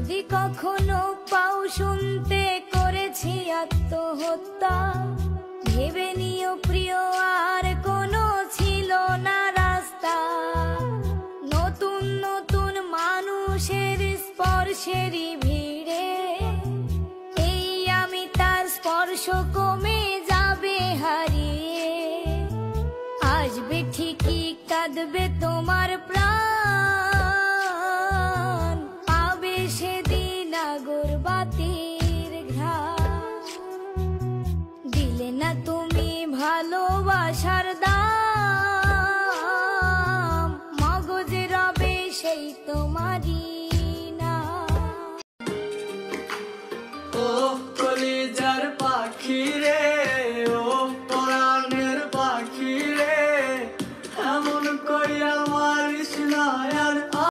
যদি কখনো পাও শুনতে করেছি আত্মহত্যা, ভেবে নিও প্রিয় আর কোনো ছিল না রাস্তা। নতুন নতুন মানুষের স্পর্শেরই ভিড়ে এই আমি তার স্পর্শ কমে যাবে হারিয়ে। আসবে ঠিকই কাঁদবে তোমার প্রাণ, পাবে সেদিন আগরবাতির ঘ্রাণ। দিলে না তুমি ভালোবাসার দাম, মগজ রবে সেই তোমারই